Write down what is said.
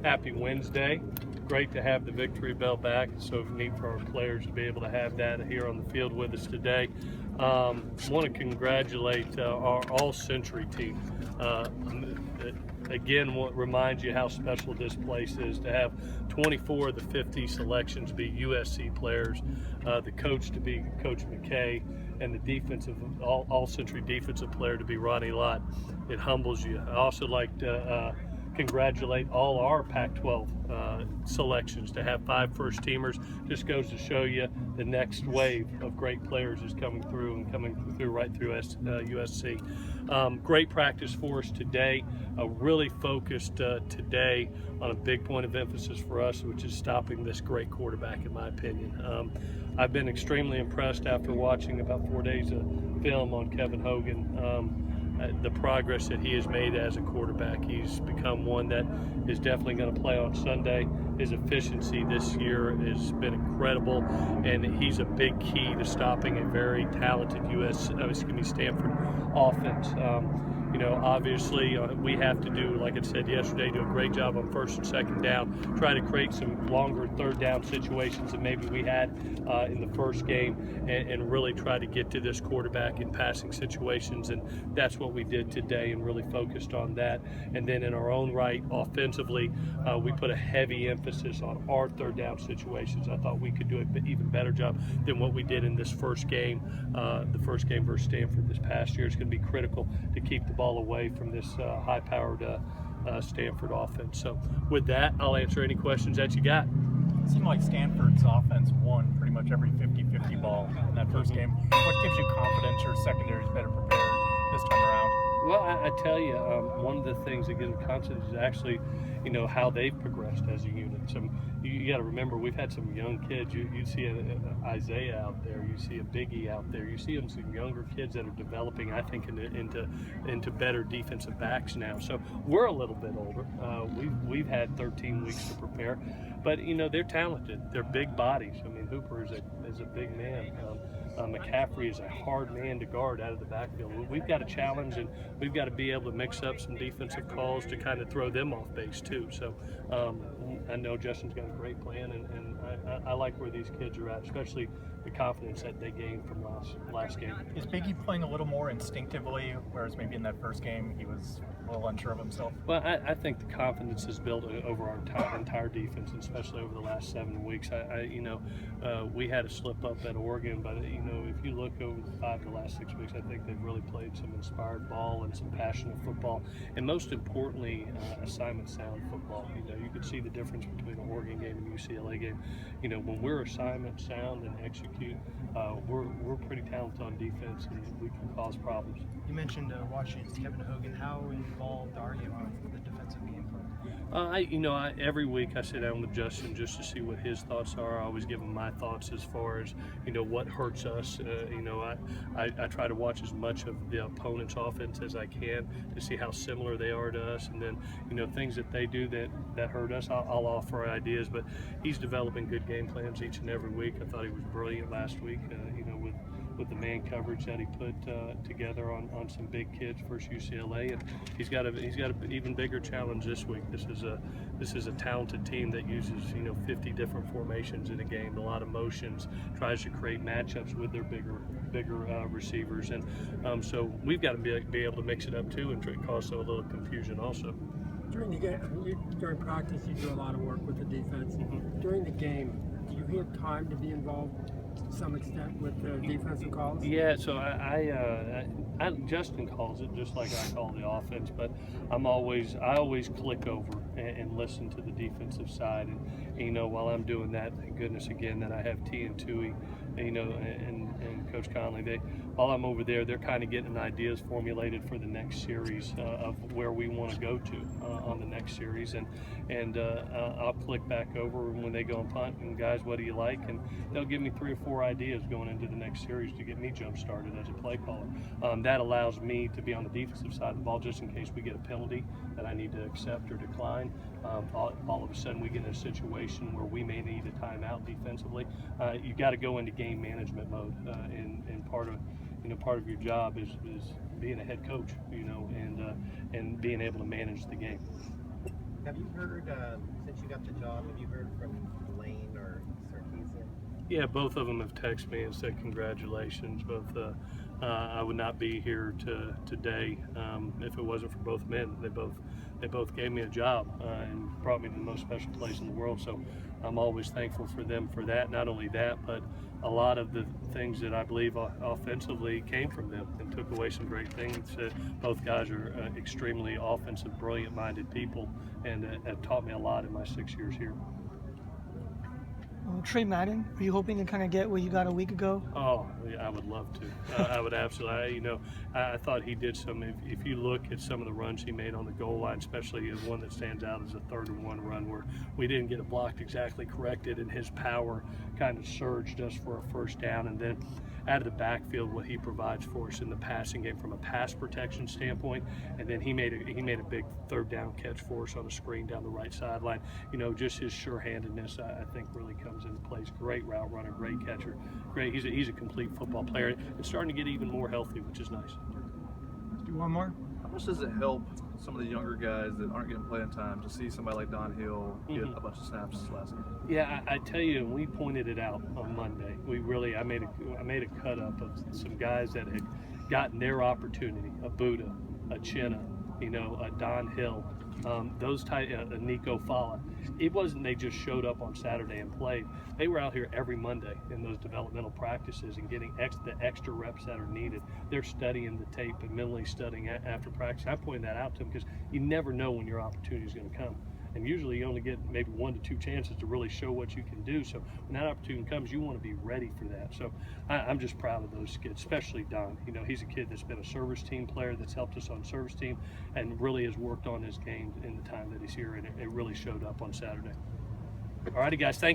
Happy Wednesday. Great to have the victory bell back. It's so neat for our players to be able to have that here on the field with us today. Want to congratulate our all-century team. Again, what reminds you how special this place is to have 24 of the 50 selections be USC players, the coach to be Coach McKay, and the defensive all-century defensive player to be Ronnie Lott. It humbles you. I also like to congratulate all our Pac-12 selections to have 5 first-teamers. Just goes to show you the next wave of great players is coming through and coming through right through USC. Great practice for us today. Really focused today on a big point of emphasis for us, which is stopping this great quarterback, in my opinion. I've been extremely impressed after watching about 4 days of film on Kevin Hogan. The progress that he has made as a quarterback. He's become one that is definitely going to play on Sunday. His efficiency this year has been incredible, and he's a big key to stopping a very talented Stanford offense. Obviously we have to do, like I said yesterday, do a great job on first and second down, try to create some longer third down situations than maybe we had in the first game, and really try to get to this quarterback in passing situations, and that's what we did today and really focused on that. And then in our own right, offensively, we put a heavy emphasis on our third down situations. I thought we could do an even better job than what we did in this first game, the first game versus Stanford this past year. It's going to be critical to keep the ball away from this high-powered Stanford offense. So with that, I'll answer any questions that you got. It seemed like Stanford's offense won pretty much every 50-50 ball in that first game. What gives you confidence your secondary is better prepared this time around? Well, I tell you, one of the things that gives me confidence is actually, how they've progressed as a unit. You got to remember, we've had some young kids. You see Isaiah out there, you see a Biggie out there, you see some younger kids that are developing, I think, into better defensive backs now. So we're a little bit older. We've had 13 weeks to prepare, but they're talented. They're big bodies. I mean, Hooper is a big man. McCaffrey is a hard man to guard out of the backfield. We've got a challenge, and we've got to be able to mix up some defensive calls to kind of throw them off base too. So I know Justin's got a great plan, and I like where these kids are at, especially the confidence that they gained from last game. Is Biggie playing a little more instinctively, whereas maybe in that first game he was a little unsure of himself? Well, I think the confidence is built over our entire defense, and especially over the last 7 weeks. We had a slip up at Oregon, but if you look over the last 6 weeks, I think they've really played some inspired ball and some passionate football, and most importantly, assignment sound football. You could see the difference between the Oregon game and UCLA game. When we're assignment sound and execute, we're pretty talented on defense, and we can cause problems. You mentioned watching Kevin Hogan. How involved are you with the defensive game plan? Every week I sit down with Justin just to see what his thoughts are. I always give him my thoughts as far as what hurts us. I try to watch as much of the opponent's offense as I can to see how similar they are to us, and then things that they do that hurt us, I'll offer ideas. But he's developing good game plans each and every week. I thought he was brilliant last week. With the man coverage that he put together on some big kids versus UCLA, and he's got an even bigger challenge this week. This is a talented team that uses 50 different formations in a game, a lot of motions, tries to create matchups with their bigger receivers, and so we've got to be able to mix it up too and cause a little confusion also. During the game, during practice, you do a lot of work with the defense. Mm-hmm. During the game, do you have time to be involved to some extent with the defensive calls? Yeah, so Justin calls it just like I call the offense, but I always click over and listen to the defensive side, and while I'm doing that, thank goodness again that I have T and Tui, and Coach Conley. While I'm over there, they're kind of getting ideas formulated for the next series of where we want to go to on the next series, and I'll click back over when they go and punt, and guys, what do you like? And they'll give me 3 or 4 ideas going into the next series to get me jump started as a play caller. That allows me to be on the defensive side of the ball just in case we get a penalty that I need to accept or decline. All of a sudden we get in a situation where we may need a timeout defensively. You got to go into game management mode, and part of your job is being a head coach, and being able to manage the game. Have you heard, since you got the job, have you heard from Lane or Sarkeesian? Yeah, both of them have texted me and said congratulations. Both, I would not be here today if it wasn't for both men. They both gave me a job and brought me to the most special place in the world. So I'm always thankful for them for that. Not only that, but a lot of the things that I believe offensively came from them and took away some great things. Both guys are extremely offensive, brilliant-minded people, and have taught me a lot in my 6 years here. Trey Madden, are you hoping to kind of get what you got a week ago? Oh, yeah, I would love to. I would absolutely. I thought he did some. If you look at some of the runs he made on the goal line, especially the one that stands out as a 3rd-and-1 run where we didn't get it blocked exactly corrected, and his power kind of surged us for a first down, and then out of the backfield, what he provides for us in the passing game from a pass protection standpoint, and then he made a big 3rd down catch for us on a screen down the right sideline. Just his sure-handedness, I think, really comes into place. Great route runner, great catcher, great. He's a complete football player, and starting to get even more healthy, which is nice. Do one more. How much does it help some of the younger guys that aren't getting playing time to see somebody like Don Hill get a bunch of snaps last game? Yeah, I tell you, and we pointed it out on Monday. I made a cut up of some guys that had gotten their opportunity. A Buddha, a Chinna, a Don Hill, those type, Nico Fala. It wasn't they just showed up on Saturday and played. They were out here every Monday in those developmental practices and getting the extra reps that are needed. They're studying the tape and mentally studying after practice. I pointed that out to them because you never know when your opportunity is going to come. And usually you only get maybe 1 to 2 chances to really show what you can do. So when that opportunity comes, you want to be ready for that. So I'm just proud of those kids, especially Don. He's a kid that's been a service team player that's helped us on service team and really has worked on his game in the time that he's here, and it really showed up on Saturday. All righty, guys, thank you.